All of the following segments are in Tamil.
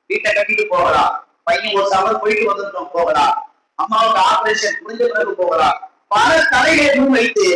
வீட்டை கட்டிட்டு போகலாம், பையன் ஒரு சவர் போயிட்டு வந்துட்டோம் போகலாம், அம்மாவுக்கு ஆபரேஷன் முடிஞ்ச பிறகு போகலாம். பல தடைகளை முன்வைத்து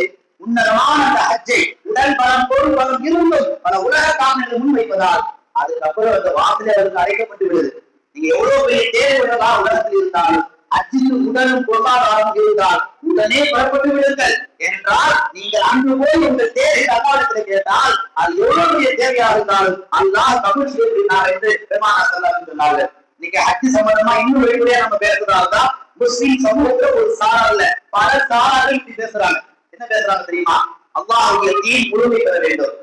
உன்னதமான அந்த ஹஜ்ஜை உடல் பலம் பொருள் பலம் இருந்தும் பல உலக காரணங்களை முன்வைப்பதால் அதுக்கப்புறம் அந்த வாசலை அவருக்கு அழைக்கப்பட்டு விடுது. நீங்க எவ்வளவு பெரிய தேவையுள்ளதா உலகத்தில் இருந்தாலும் அச்சுக்கு உடலும் பொருளாதாரம் இருந்தால் உடனே புறப்பட்டு விடுங்கள் என்றால், நீங்கள் அங்கு போய் உங்கள் தேவை அல்லாஹ்விடத்தில் கேட்டால் அது எவ்வளவு பெரிய தேவையாக இருந்தாலும் அல்லாஹ் கபூல் செய்கிறார் என்று பெருமானார் ஸல்லல்லாஹு அலைஹி வஸல்லம் சொன்னார்கள். இன்னைக்கு ஹஜ் சம்பந்தமா இன்னும் வெளிப்படையா நம்ம பேசுறதால்தான் முஸ்லிம் சமூகத்துல ஒரு சாரார்ல பல சாரார்கள் இப்படி பேசுறாங்க. என்ன பேசுறாங்க தெரியுமா? அல்லாஹ்வுடைய தீன் முழுமை பெற வேண்டும்,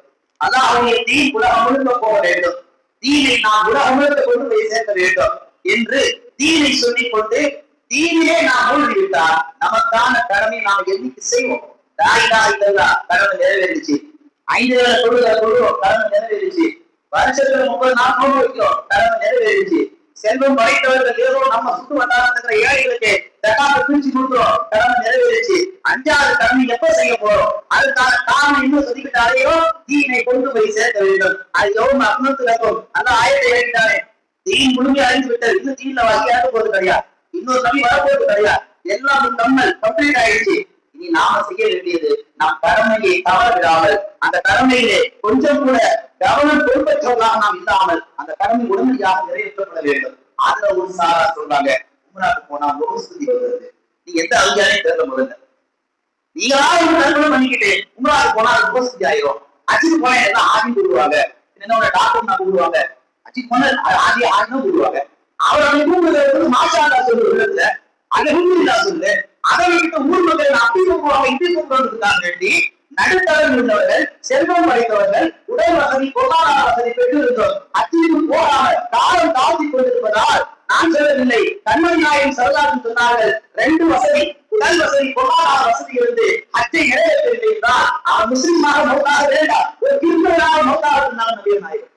அல்லாஹ்வுடைய தீன் உலகம் முழுக்க போக வேண்டும், தீனை நாம் உலகம் முழுக்க கொண்டு போய் சேர்க்க வேண்டும் என்று தீனை சொல்லிக் கொண்டு தீனிலே நாம் மூழ்கிவிட்டால் நமக்கான கடமை நாம் என்னைக்கு செய்வோம்? லா இலாஹ இல்லல்லாஹ் கடமை நிறைவேறிச்சு, 5 வேளை தொழுகிறோம் கடமை நிறைவேறிச்சு, வருஷத்துல 30 நாள் நோன்பு வைக்கிறோம் கடமை நிறைவேறிச்சு, செல்வம் படைத்தவர்கள் ஏதோ நம்ம சுற்று வட்டாரத்துல ஏழைகளுக்கு தக்காத்தை பிரிச்சு கொடுக்குறோம் கடமை நிறைவேறிச்சு. 5வது கடமை எப்ப செய்ய போறோம்? அதுக்கான காரணம் இன்னும் சொல்லிக்கிட்டாலேயோ தீனை கொண்டு போய் சேர்க்க வேண்டும். அது எவ்வளவு அர்த்தத்துல இருக்கும். அந்த ஆயத்தை இறங்கிட்டானே, தீன் முழுமையை அறிந்து விட்டது, இன்னும் தீன்ல வகையாக போறது கிடையாது, இன்னொரு நபி வரப்போறது கிடையாது, எல்லாம் கம்ப்ளீட் ஆயிடுச்சு. இனி நாம செய்ய வேண்டியது நம் கடமையை தவற விடாமல், அந்த கடமையிலே கொஞ்சம் கூட கவனம் பொறுப்பற்றவர்களாக நாம் இல்லாமல் அந்த கடமை உடனடியாக நிறைவேற்றப்பட வேண்டும். அதுல ஒரு சாரா சொல்றாங்க, உம்ராக்கு போனா ஒரு ஸ்துதி வருது, நீங்க எந்த அதிகாரியும் தெரியல முதல்ல, நீங்களா ஒரு கல்பனை பண்ணிக்கிட்டு உம்ராக்கு போனா அது ஒரு ஸ்துதி ஆயிரும். அஜித் போனா எல்லாம் ஆதி கூடுவாங்க, என்னோட டாக்டர் நான் கூடுவாங்க, அஜித் போன ஆதி ஆதினும் கூடுவாங்க. அவரை கூடுறது மாஷா அல்லா சொல்லு உள்ளதுல அதை இல்லா சொல்லு, அதை விட்டு ஊர் மக்கள் அப்படி கூப்பிடுவாங்க இப்படி கூப்பிடுறதுக்காக வேண்டி நடுத்தரம் உள்ளவர்கள், செல்வம் படைத்தவர்கள், உடல் வசதி பொருளாதார வசதி பெற்று இருந்தோம் அச்சிக்கு போகாமல் காலம் தாழ்த்தி கொண்டிருப்பதால் நான் சொல்லவில்லை, கண்மணி நாயகம் சரதாசன் சொன்னார்கள், 2 வசதி, உடல் வசதி பொருளாதார வசதி இருந்து அச்சை நிறைவேற்றவில்லை என்றால் அவன் முஸ்லிமாக மௌத்தாக வேண்டாம், ஒரு கிறிஸ்தவனாக மௌத்தாக இருந்தாங்க நபிகள் நாயகம்.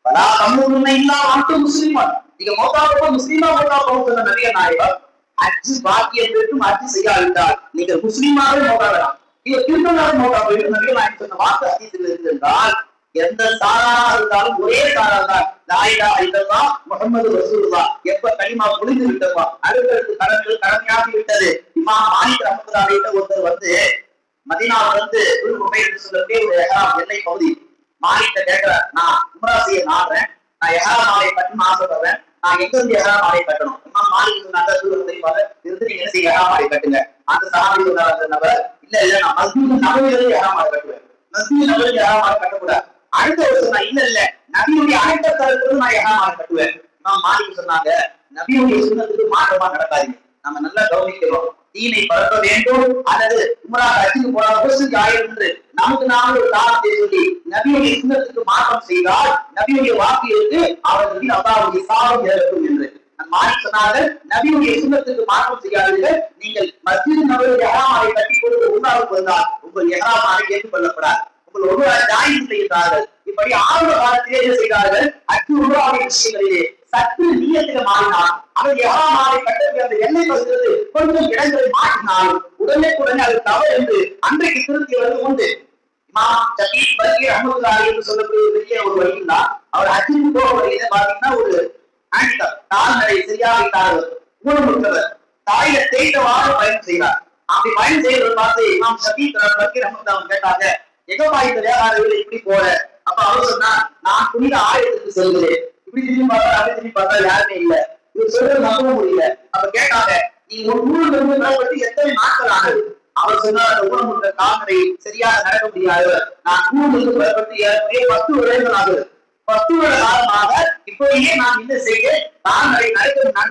பலா தம்முன்ன இல்லா அன்தும் முஸ்லிமன், நீங்க மௌத்தாக முஸ்லிமா மௌத்தாக சொன்ன நபிகள் நாயகம், அஜ் பாக்கியம் பெற்றும் அஜ் செய்யாவிட்டால் நீங்கள் முஸ்லிமாவே மௌத்தாகலாம், நீங்க கிறிஸ்தவனாக மௌத்தாக வேண்டும் நபிகள் நாயகம் சொன்ன வார்த்தை ஹதீஸில் இருக்கு என்றால், எந்த சாராக இருந்தாலும் ஒரே சாரா தான் லா இலாஹ இல்லல்லாஹ் முஹம்மது ரசூலுல்லாஹ் எப்ப கலிமா முடிந்து விட்டதோ அடுத்தடுத்து கடமைகள் கடமையாகி விட்டது. இமாம் மாலிக் ரஹ்மத்துல்லாஹி அலைஹி ஒருத்தர் வந்து மதீனாவுல வந்து துல் உபைத் சொல்லக்கூடிய ஒரு இஹ்ராம் எல்லை பகுதி மாலிட்ட கேட்கிறார், நான் உம்ரா செய்ய நாடுறேன், நான் இஹ்ராம் ஆலை கட்டணும் ஆசைப்படுறேன், நான் எங்க இருந்து இஹ்ராம் ஆலை கட்டணும்? இமாம் மாலிக் சொன்னாங்க, தூரத்தை இருந்து நீங்க என்ன செய்ய இஹ்ராம் ஆலை கட்டுங்க. அந்த சஹாபி சொன்னார், அந்த நபர், இல்ல நான் மஸ்ஜித் நபவியிலிருந்து இஹ்ராம் ஆலை கட்டுவேன், மஸ்ஜித் நபவியிலிருந்து இஹ்ராம் ஆலை கட்டக்கூடாது. அடுத்த ஒரு சொன்னா, இல்ல நபியுடைய அனைத்து தரத்திலிருந்து நான் இஹ்ராம் ஆலை கட்டுவேன். இமாம் மாலிக் சொன்னாங்க, நபியுடைய சுன்னத்துக்கு மாற்றமா நடக்காதீங்க, நம்ம நல்லா கவனிக்கிறோம், தீனை பரப்ப வேண்டும் அல்லது உம்ரா ஹஜ்ஜுக்கு போனா வருஷத்துக்கு ஆயிரம் என்று நமக்கு நாம ஒரு காரணத்தை சொல்லி நபியுடைய சுன்னத்துக்கு மாற்றம் செய்தால் நபியுடைய வாக்கிற்கு அவர்கள் அல்லாஹ்வுடைய சாபம் ஏற்படும் என்று மாலிக் சொன்னார்கள். நபியுடைய சுன்னத்துக்கு மாற்றம் செய்யாதீர்கள், நீங்கள் மஸ்ஜித் நபவியுடைய இஹ்ராமை கட்டி கொடுத்து உம்ராவுக்கு வந்தால் உங்கள் இஹ்ராமை ஏற்றுக்கொள்ளப்படாது, உங்கள் ஒரு ஜாயின் செய்கிறார்கள். இப்படி ஆரம்ப காலத்திலே என்ன செய்தார்கள்? ஹஜ் உம்ராவுடைய விஷயங்களிலே சற்று நீயத்தில மாறினால் அவர் இஹ்ராமை கட்டக்கூடிய அந்த எல்லை பகுதியில் கொஞ்சம் இடங்களை மாற்றினால் உடனே அது தவறு என்று அன்றைக்கு திருத்தி வந்து உண்டு. இமாம் ஷஃபீ பக்கீர் ரஹ்மத்துல்லாஹி என்று சொல்லக்கூடிய பெரிய ஒரு வழியில அவர் ஹஜ்ஜுக்கு போக வழியில பாத்தீங்கன்னா ஒரு ஆண்டர் கால்நடை சரியாகிட்டார்கள், ஊனமுற்றவர், தாயில தேய்த்தவாறு பயணம் செய்கிறார். அப்படி பயணம் செய்யறது பார்த்து இமாம் ஷஃபீ பக்கீர் ரஹ்மத்துல்லாஹி கேட்டாங்க, எகப்பா இந்த வியாபாரிகள் இப்படி போற? அப்ப அவர் சொன்னா, நான் புனித ஆலயத்துக்கு செல்கிறேன், இப்படி திரும்பி பார்த்தா அப்படி திரும்பி பார்த்தா யாருமே இல்ல, இவர் சொல்றது நம்ப முடியல. அப்ப கேட்டாங்க, நீ ஒரு ஊர்ல இருந்து பற்றி எத்தனை நாட்கள் ஆகுது? அவர் சொன்னார், அந்த ஊனமுற்ற கால்நடை சரியாக நடக்க முடியாது, நான் ஊர்ல இருந்து பற்றி 10 வருடங்கள் ஆகுது, 10 வருட காலமாக இப்போயே நான் என்ன செய்ய கால்நடை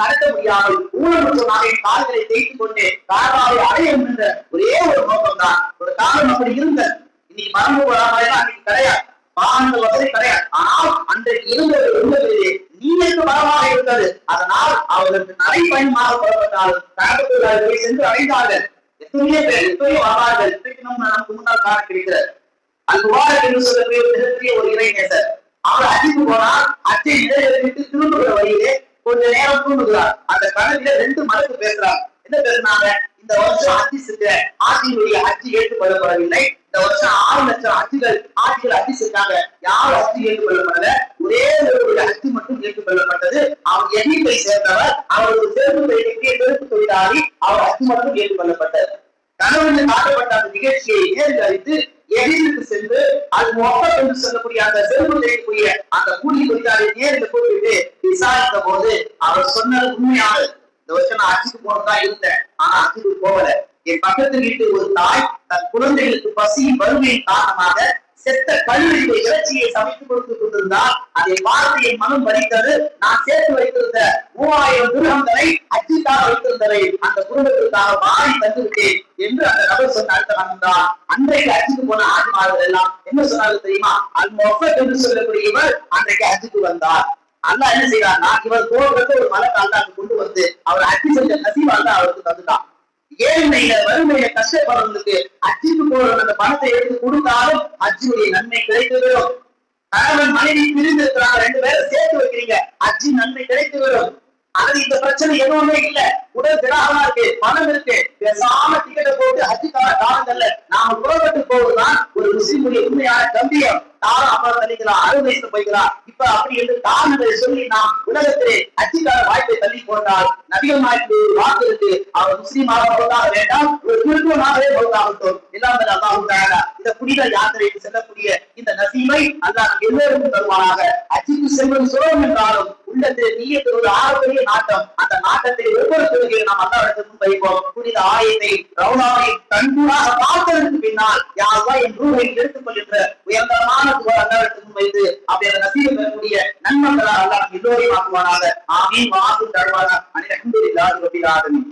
நடக்க முடியாமல் ஊனமுற்றமாக என் கால்களை தேய்த்து கொண்டு கால்வாவை அடைய என்ற ஒரே ஒரு நோக்கம் தான். ஒரு காலம் அப்படி இருந்த, இன்னைக்கு மரபு வராமல் அன்னைக்கு கிடையாது, வாகன வசதி கிடையாது, ஆனால் அன்றைக்கு இருந்ததிலே நீருக்கு மரமாக இருந்தது. அதனால் அவர்களுக்கு நடைப்பயணமாக புறப்பட்டால் கடற்கரை சென்று அடைந்தார்கள். எத்தனையோ பேர் எத்தனையோ வரலாறுகள் நமக்கு முன்னால் காண கிடைக்கிறது. அல்வார் என்று சொல்லக்கூடிய மிகப்பெரிய ஒரு இறைநேசர், அவர் அஜிக்கு போனால் அச்சை நிறைவேற்றிட்டு திரும்புகிற வழியிலே கொஞ்ச நேரம் தூங்குகிறார். அந்த கணக்கில 2 மடங்கு பேசுறாங்க. என்ன பேசுனாங்க? இந்த வருஷம் ஆட்சியுடைய அச்சு ஏற்றுக்கொள்ளப்படவில்லை, இந்த வருஷம் 6 லட்சம் ஆட்சிகள் அச்சு செஞ்சாங்க, யாரும் அச்சு ஏற்றுக்கொள்ளப்படல, ஒரே ஒரு ஹஜ் மட்டும் ஏற்றுக்கொள்ளப்பட்டது. அவர் எகிப்தை சேர்ந்தவர், அவருக்கு செருப்பு தொழிலாளி, அவர் ஹஜ் மட்டும் ஏற்றுக்கொள்ளப்பட்டது. கனவுக்கு காட்டப்பட்ட அந்த நிகழ்ச்சியை நேரில் அறிந்து எகிப்துக்கு சென்று அது மொத்தம் என்று சொல்லக்கூடிய அந்த செருப்பு செய்யக்கூடிய அந்த கூலி தொழிலாளி நேரில் கூப்பிட்டு விசாரித்த போது அவர் சொன்னது உண்மையானது. இந்த வருஷம் நான் ஹஜ்ஜுக்கு போனதா இருந்தேன், ஆனா ஹஜ்ஜுக்கு போகல. என் பக்கத்து வீட்டு ஒரு தாய் தன் குழந்தைகளுக்கு பசியின் வறுமையின் காரணமாக செத்த கழுவியை இறைச்சியை சமைத்து கொடுத்து கொண்டிருந்தால் அதை பார்த்து என் மனம் வலித்தது. நான் சேர்த்து வைத்திருந்த 3000 திர்ஹம்களை ஹஜ்ஜுக்காக வைத்திருந்ததை அந்த குடும்பத்திற்காக மாறி தந்துவிட்டேன் என்று அந்த நபர் சொன்ன அர்த்தம் தான். அன்றைக்கு ஹஜ்ஜுக்கு போன ஆஜ்மார்கள் எல்லாம் என்ன சொன்னாங்க தெரியுமா? அல் முஃபத் என்று சொல்லக்கூடியவர் அன்றைக்கு ஹஜ்ஜுக்கு வந்தார். அல்லாஹ் என்ன செய்யறாருன்னா, இவர் போகிறது ஒரு மலத்தை அல்லாஹ் கொண்டு வந்து அவர் ஹஜ்ஜு செஞ்ச நசீபா தான் அவருக்கு தந்துட்டான். ஏழ்மையில வறுமையில கஷ்டப்படுறவங்களுக்கு ஹஜ்ஜுக்கு போற அந்த பணத்தை எடுத்து கொடுத்தாலும் ஹஜ்ஜுடைய நன்மை கிடைத்து வரும். கணவன் மனைவி பிரிந்து இருக்கிறாங்க, 2 பேரும் சேர்த்து வைக்கிறீங்க, ஹஜ்ஜு நன்மை கிடைத்து வரும். ஆனா இந்த பிரச்சனை எதுவுமே இல்ல, உடல் திடாகமா இருக்கு, பணம் இருக்கு, பேசாம டிக்கெட்டை போட்டு ஹஜ்ஜுக்கான காலங்கள்ல நாம புறப்பட்டு போவதுதான் ஒரு முஸ்லிமுடைய உண்மையான கம்பியம். தாரம் அப்புறம் தள்ளிக்கலாம், 60 வயசுல போய்க்கலாம், இப்ப அப்படி என்று காரணங்களை சொல்லி நாம் உலகத்திலே ஹஜ்ஜுக்கான வாய்ப்பை தள்ளி போட்டால் நபிகள் நாயகத்துக்கு ஒரு வாக்கு இருக்கு, அவர் முஸ்லீமாக பௌத்தாக வேண்டாம், ஒரு கிறிஸ்துவனாகவே பௌத்தாகட்டும். எல்லாம் அல்லாஹ் தஆலா இந்த புனித யாத்திரைக்கு செல்லக்கூடிய இந்த நசீபை அல்லாஹ் எல்லோருக்கும் தருவானாக. ஹஜ்ஜுக்கு செல்வது சுலபம் என்றாலும் உள்ளத்தில் நீயத்து ஒரு ஆரோக்கிய நாட்டம், அந்த நாட்டத்தை ஒவ்வொரு தொழுகையும் நாம் அல்லாஹ்விடத்தில் வைப்போம். புனித ஆயத்தை ரவுலாவை கண்கூடாக பார்த்ததற்கு பின்னால் யா அல்லாஹ் என் ரூஹை எடுத்துக் கொள்கின்ற உயர்ந்தமான துவா அல்லாஹ்விடத்தில் வைத்து அப்படி அந்த நசீபை பெறக்கூடிய நன்மக்களாக அல்லாஹ் எல்லோரையும் ஆக்குவானாக. ஆமீன். வாசு தருவானா அல்ஹம்துலில்லாஹி ரப்பில் ஆலமீன்.